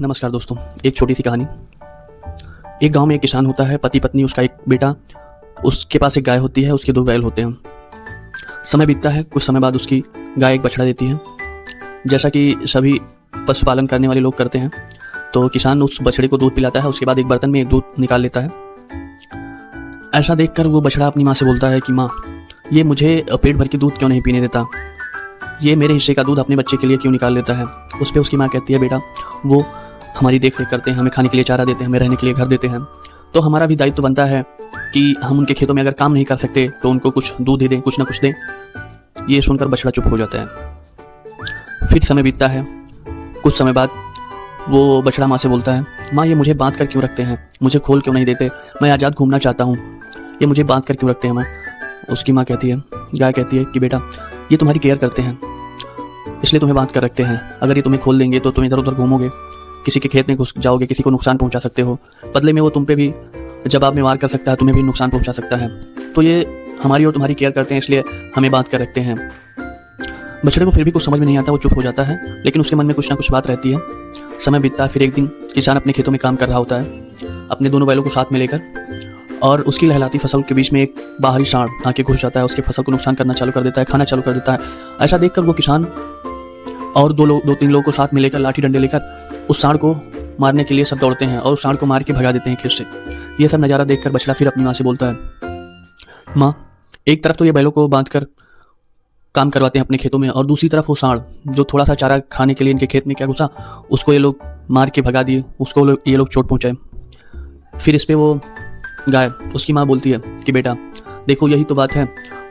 नमस्कार दोस्तों, एक छोटी सी कहानी। एक गांव में एक किसान होता है, पति पत्नी, उसका एक बेटा। उसके पास एक गाय होती है, उसके 2 बैल होते हैं। समय बीतता है, कुछ समय बाद उसकी गाय एक बछड़ा देती है। जैसा कि सभी पशुपालन करने वाले लोग करते हैं, तो किसान उस बछड़े को दूध पिलाता है। उसके बाद एक बर्तन में एक दूध निकाल लेता है। ऐसा देखकर वो बछड़ा अपनी माँ से बोलता है कि माँ, ये मुझे पेट भर के दूध क्यों नहीं पीने देता, ये मेरे हिस्से का दूध अपने बच्चे के लिए क्यों निकाल लेता है। उस पर उसकी माँ कहती है, बेटा वो हमारी देख रेख करते हैं, हमें खाने के लिए चारा देते हैं, हमें रहने के लिए घर देते हैं, तो हमारा भी दायित्व बनता है कि हम उनके खेतों में अगर काम नहीं कर सकते तो उनको कुछ दूध ही दें, कुछ ना कुछ दें। ये सुनकर बछड़ा चुप हो जाता है। फिर समय बीतता है। कुछ समय बाद वो बछड़ा माँ से बोलता है, माँ ये मुझे बांध कर क्यों रखते हैं, मुझे खोल क्यों नहीं देते, मैं आज़ाद घूमना चाहता हूँ, ये मुझे बांध कर क्यों रखते हैं माँ। उसकी माँ कहती है, गाय कहती है कि बेटा ये तुम्हारी केयर करते हैं, इसलिए तुम्हें बांध कर रखते हैं। अगर ये तुम्हें खोल देंगे तो तुम इधर उधर घूमोगे, किसी के खेत में घुस जाओगे, किसी को नुकसान पहुंचा सकते हो, बदले में वो तुम पे भी जवाब में वार कर सकता है, तुम्हें भी नुकसान पहुंचा सकता है। तो ये हमारी और तुम्हारी केयर करते हैं, इसलिए हमें बांध कर रखते हैं। बछड़े को फिर भी कुछ समझ में नहीं आता, वो चुप हो जाता है, लेकिन उसके मन में कुछ ना कुछ बात रहती है। समय बीतता है। फिर एक दिन किसान अपने खेतों में काम कर रहा होता है, अपने दोनों बैलों को साथ में लेकर, और उसकी लहलाती फसल के बीच में एक बाहरी सांड आके घुस जाता है, उसके फसल को नुकसान करना चालू कर देता है, खाना चालू कर देता है। ऐसा देखकर वो किसान और 2-3 लोगों को साथ में लेकर, लाठी डंडे लेकर उस सांड को मारने के लिए सब दौड़ते हैं और उस सांड को मार के भगा देते हैं खेत से। ये सब नज़ारा देखकर बछड़ा फिर अपनी माँ से बोलता है, माँ एक तरफ तो ये बैलों को बांध कर काम करवाते हैं अपने खेतों में, और दूसरी तरफ वो सांड जो थोड़ा सा चारा खाने के लिए इनके खेत में क्या घुसा, उसको ये लोग मार के भगा दिए, उसको ये लोग चोट पहुँचाए। फिर इस पर वो गाय, उसकी माँ बोलती है कि बेटा देखो यही तो बात है,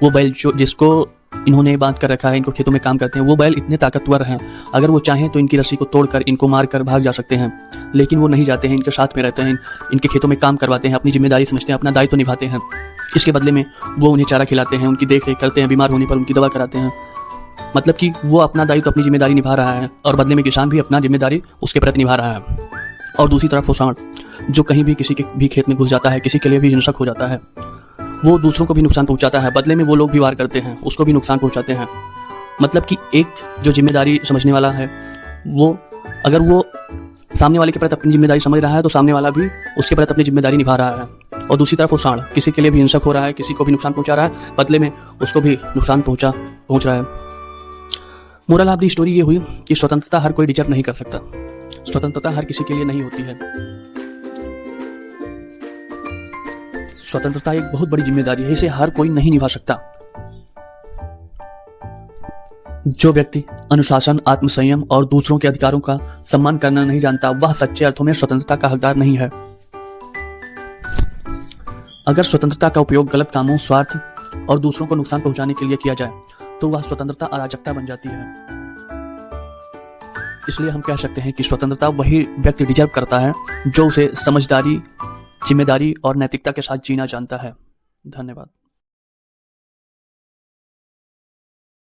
वो बैल जो जिसको इन्होंने बांध कर रखा है, इनको खेतों में काम करते हैं, वो बैल इतने ताकतवर हैं, अगर वो चाहें तो इनकी रस्सी को तोड़कर इनको मार कर भाग जा सकते हैं, लेकिन वो नहीं जाते हैं, इनके साथ में रहते हैं, इनके खेतों में काम करवाते हैं, अपनी जिम्मेदारी समझते हैं, अपना दायित्व निभाते हैं। इसके बदले में वो उन्हें चारा खिलाते हैं, उनकी देख रेख करते हैं, बीमार होने पर उनकी दवा कराते हैं। मतलब कि वो अपना दायित्व, अपनी जिम्मेदारी निभा रहा है, और बदले में किसान भी अपना जिम्मेदारी उसके प्रति निभा रहा है। और दूसरी तरफ वो सांड जो कहीं भी किसी के भी खेत में घुस जाता है, किसी के लिए भी हिंसक हो जाता है, वो दूसरों को भी नुकसान पहुंचाता है, बदले में वो लोग भी वार करते हैं, उसको भी नुकसान पहुंचाते हैं। मतलब कि एक जो जिम्मेदारी समझने वाला है, वो अगर वो सामने वाले के प्रति अपनी जिम्मेदारी समझ रहा है तो सामने वाला भी उसके प्रति अपनी जिम्मेदारी निभा रहा है। और दूसरी तरफ वो सांड किसी के लिए भी हिंसक हो रहा है, किसी को भी नुकसान पहुंचा रहा है, बदले में उसको भी नुकसान पहुंच रहा है। मोरल ऑफ द स्टोरी ये हुई कि स्वतंत्रता हर कोई डिजर्व नहीं कर सकता, स्वतंत्रता हर किसी के लिए नहीं होती है। स्वतंत्रता एक बहुत बड़ी जिम्मेदारी है, इसे हर कोई नहीं निभा सकता। जो व्यक्ति अनुशासन, आत्मसंयम और दूसरों के अधिकारों का सम्मान करना नहीं जानता, वह सच्चे अर्थों में स्वतंत्रता का हकदार नहीं है। अगर स्वतंत्रता का उपयोग गलत कामों, स्वार्थ और दूसरों को नुकसान पहुंचाने के लिए किया जाए तो वह स्वतंत्रता अराजकता बन जाती है। इसलिए हम कह सकते हैं कि स्वतंत्रता वही व्यक्ति डिजर्व करता है जो उसे समझदारी, जिम्मेदारी और नैतिकता के साथ जीना जानता है। धन्यवाद।